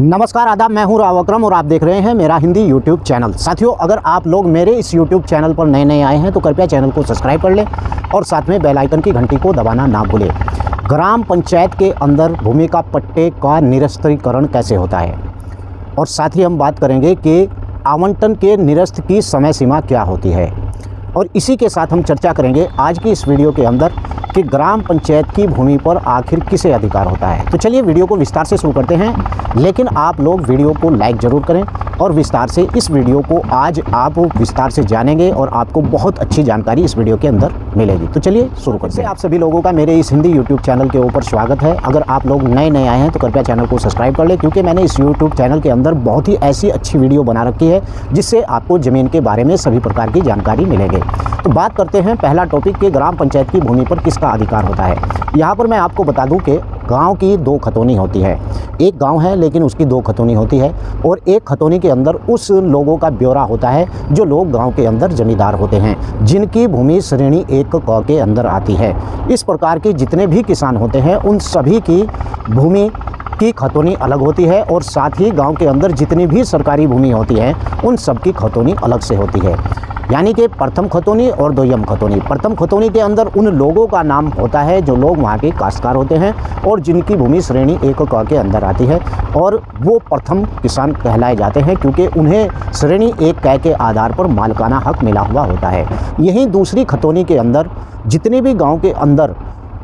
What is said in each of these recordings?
नमस्कार आदाब, मैं हूं राव अकरम और आप देख रहे हैं मेरा हिंदी यूट्यूब चैनल। साथियों, अगर आप लोग मेरे इस यूट्यूब चैनल पर नए आए हैं तो कृपया चैनल को सब्सक्राइब कर लें और साथ में बेल आइकन की घंटी को दबाना ना भूलें। ग्राम पंचायत के अंदर भूमि का पट्टे का निरस्तीकरण कैसे होता है और साथ ही हम बात करेंगे कि आवंटन के निरस्त की समय सीमा क्या होती है, और इसी के साथ हम चर्चा करेंगे आज की इस वीडियो के अंदर कि ग्राम पंचायत की भूमि पर आखिर किसे अधिकार होता है। तो चलिए वीडियो को विस्तार से शुरू करते हैं, लेकिन आप लोग वीडियो को लाइक ज़रूर करें और विस्तार से इस वीडियो को आज आप विस्तार से जानेंगे और आपको बहुत अच्छी जानकारी इस वीडियो के अंदर मिलेगी। तो चलिए शुरू करते हैं। आप सभी लोगों का मेरे इस हिंदी यूट्यूब चैनल के ऊपर स्वागत है। अगर आप लोग नए आए हैं तो कृपया चैनल को सब्सक्राइब कर लें, क्योंकि मैंने इस यूट्यूब चैनल के अंदर बहुत ही ऐसी अच्छी वीडियो बना रखी है जिससे आपको ज़मीन के बारे में सभी प्रकार की जानकारी मिलेगी। तो बात करते हैं पहला टॉपिक कि ग्राम पंचायत की भूमि पर किसका अधिकार होता है। यहाँ पर मैं आपको बता दूं कि गांव की दो खतौनी होती है। एक गांव है लेकिन उसकी दो खतौनी होती है, और एक खतौनी के अंदर उस लोगों का ब्यौरा होता है जो लोग गांव के अंदर जमींदार होते हैं, जिनकी भूमि श्रेणी 1 क के अंदर आती है। इस प्रकार के जितने भी किसान होते हैं उन सभी की भूमि की खतौनी अलग होती है, और साथ ही गांव के अंदर जितनी भी सरकारी भूमि होती है उन सब की खतौनी अलग से होती है। यानी कि प्रथम खतौनी और द्वितीय खतौनी। प्रथम खतौनी के अंदर उन लोगों का नाम होता है जो लोग वहाँ के काश्तकार होते हैं और जिनकी भूमि श्रेणी 1 क के अंदर आती है, और वो प्रथम किसान कहलाए जाते हैं क्योंकि उन्हें श्रेणी 1 क के आधार पर मालिकाना हक मिला हुआ होता है। यहीं दूसरी खतौनी के अंदर जितने भी गाँव के अंदर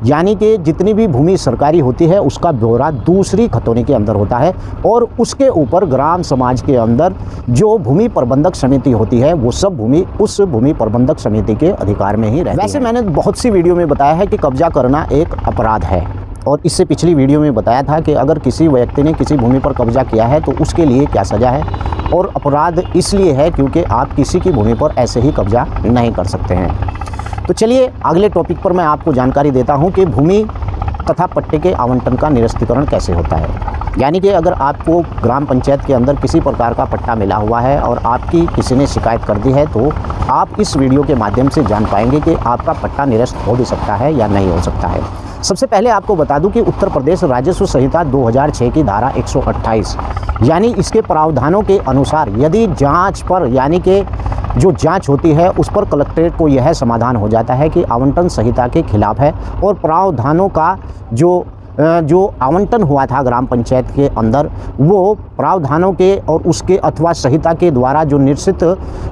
यानी कि जितनी भी भूमि सरकारी होती है उसका ब्यौरा दूसरी खतौनी के अंदर होता है, और उसके ऊपर ग्राम समाज के अंदर जो भूमि प्रबंधक समिति होती है वो सब भूमि उस भूमि प्रबंधक समिति के अधिकार में ही रहती है। वैसे मैंने बहुत सी वीडियो में बताया है कि कब्जा करना एक अपराध है, और इससे पिछली वीडियो में बताया था कि अगर किसी व्यक्ति ने किसी भूमि पर कब्जा किया है तो उसके लिए क्या सज़ा है, और अपराध इसलिए है क्योंकि आप किसी की भूमि पर ऐसे ही कब्जा नहीं कर सकते हैं। तो चलिए अगले टॉपिक पर मैं आपको जानकारी देता हूं कि भूमि तथा पट्टे के आवंटन का निरस्तीकरण कैसे होता है। यानी कि अगर आपको ग्राम पंचायत के अंदर किसी प्रकार का पट्टा मिला हुआ है और आपकी किसी ने शिकायत कर दी है, तो आप इस वीडियो के माध्यम से जान पाएंगे कि आपका पट्टा निरस्त हो भी सकता है या नहीं हो सकता है। सबसे पहले आपको बता दूं कि उत्तर प्रदेश राजस्व संहिता 2006 की धारा 128 यानी इसके प्रावधानों के अनुसार यदि जाँच पर यानी कि जो जांच होती है उस पर कलेक्ट्रेट को यह समाधान हो जाता है कि आवंटन संहिता के खिलाफ है, और प्रावधानों का जो आवंटन हुआ था ग्राम पंचायत के अंदर वो प्रावधानों के और उसके अथवा संहिता के द्वारा जो निश्चित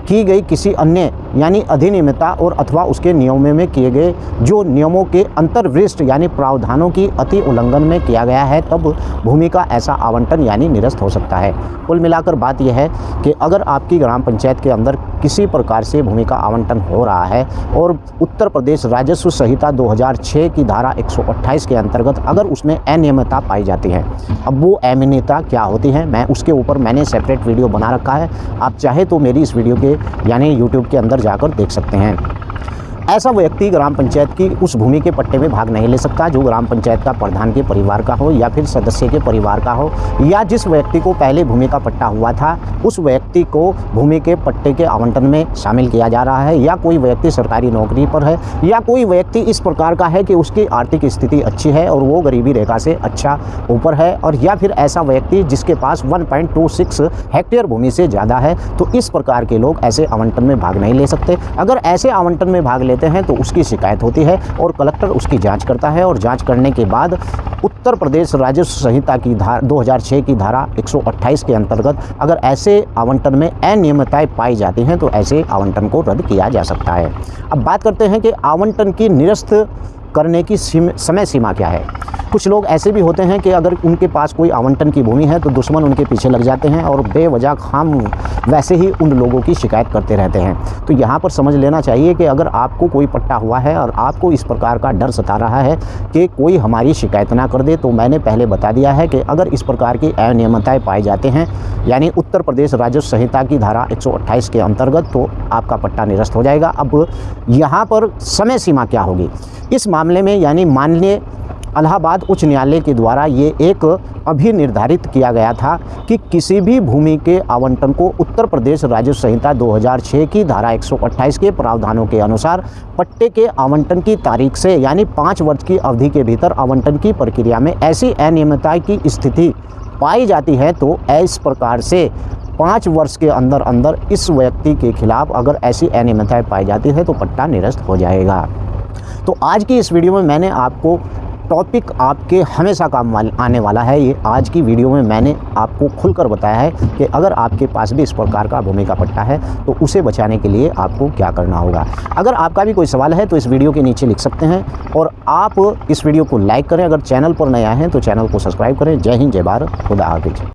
की गई किसी अन्य यानी अधिनियमितता और अथवा उसके नियमों में किए गए जो नियमों के अंतर्वृष्ट यानी प्रावधानों की अति उल्लंघन में किया गया है, तब भूमि का ऐसा आवंटन यानी निरस्त हो सकता है। कुल मिलाकर बात यह है कि अगर आपकी ग्राम पंचायत के अंदर किसी प्रकार से भूमि का आवंटन हो रहा है और उत्तर प्रदेश राजस्व संहिता 2006 की धारा 128 के अंतर्गत अगर उसमें अनियमितता पाई जाती है, अब वो अनियमितता क्या होती है मैं उसके ऊपर मैंने सेपरेट वीडियो बना रखा है, आप चाहे तो मेरी इस वीडियो के यानी यूट्यूब के अंदर जाकर देख सकते हैं। ऐसा व्यक्ति ग्राम पंचायत की उस भूमि के पट्टे में भाग नहीं ले सकता जो ग्राम पंचायत का प्रधान के परिवार का हो या फिर सदस्य के परिवार का हो, या जिस व्यक्ति को पहले भूमि का पट्टा हुआ था उस व्यक्ति को भूमि के पट्टे के आवंटन में शामिल किया जा रहा है, या कोई व्यक्ति सरकारी नौकरी पर है, या कोई व्यक्ति इस प्रकार का है कि उसकी आर्थिक स्थिति अच्छी है और वो गरीबी रेखा से अच्छा ऊपर है, और या फिर ऐसा व्यक्ति जिसके पास 1.26 हेक्टेयर भूमि से ज़्यादा है, तो इस प्रकार के लोग ऐसे आवंटन में भाग नहीं ले सकते। अगर ऐसे आवंटन में भाग लेते हैं तो उसकी शिकायत होती है और कलेक्टर उसकी जांच करता है, और जांच करने के बाद उत्तर प्रदेश राजस्व संहिता की 2006 की धारा 128 के अंतर्गत अगर ऐसे आवंटन में अनियमितताएं पाई जाती हैं तो ऐसे आवंटन को रद्द किया जा सकता है। अब बात करते हैं कि आवंटन की निरस्त करने की समय सीमा क्या है। कुछ लोग ऐसे भी होते हैं कि अगर उनके पास कोई आवंटन की भूमि है तो दुश्मन उनके पीछे लग जाते हैं और बेवजह खाम वैसे ही उन लोगों की शिकायत करते रहते हैं। तो यहाँ पर समझ लेना चाहिए कि अगर आपको कोई पट्टा हुआ है और आपको इस प्रकार का डर सता रहा है कि कोई हमारी शिकायत ना कर दे, तो मैंने पहले बता दिया है कि अगर इस प्रकार की अनियमितताएं पाई जाते हैं यानी उत्तर प्रदेश राजस्व संहिता की धारा 128 के अंतर्गत, तो आपका पट्टा निरस्त हो जाएगा। अब यहाँ पर समय सीमा क्या होगी इस मामले में, यानी माननीय इलाहाबाद उच्च न्यायालय के द्वारा ये एक अभी निर्धारित किया गया था कि किसी भी भूमि के आवंटन को उत्तर प्रदेश राजस्व संहिता 2006 की धारा 128 के प्रावधानों के अनुसार पट्टे के आवंटन की तारीख से यानी 5 वर्ष की अवधि के भीतर आवंटन की प्रक्रिया में ऐसी अनियमितता की स्थिति पाई जाती है तो इस प्रकार से 5 वर्ष के अंदर अंदर इस व्यक्ति के खिलाफ अगर ऐसी एनीमिया पाई जाती है तो पट्टा निरस्त हो जाएगा। तो आज की इस वीडियो में मैंने आपको टॉपिक आपके हमेशा काम आने वाला है। ये आज की वीडियो में मैंने आपको खुलकर बताया है कि अगर आपके पास भी इस प्रकार का भूमि का पट्टा है तो उसे बचाने के लिए आपको क्या करना होगा। अगर आपका भी कोई सवाल है तो इस वीडियो के नीचे लिख सकते हैं और आप इस वीडियो को लाइक करें। अगर चैनल पर नए आए हैं तो चैनल को सब्सक्राइब करें। जय हिंद, जय भारत, खुदा हाफिज़।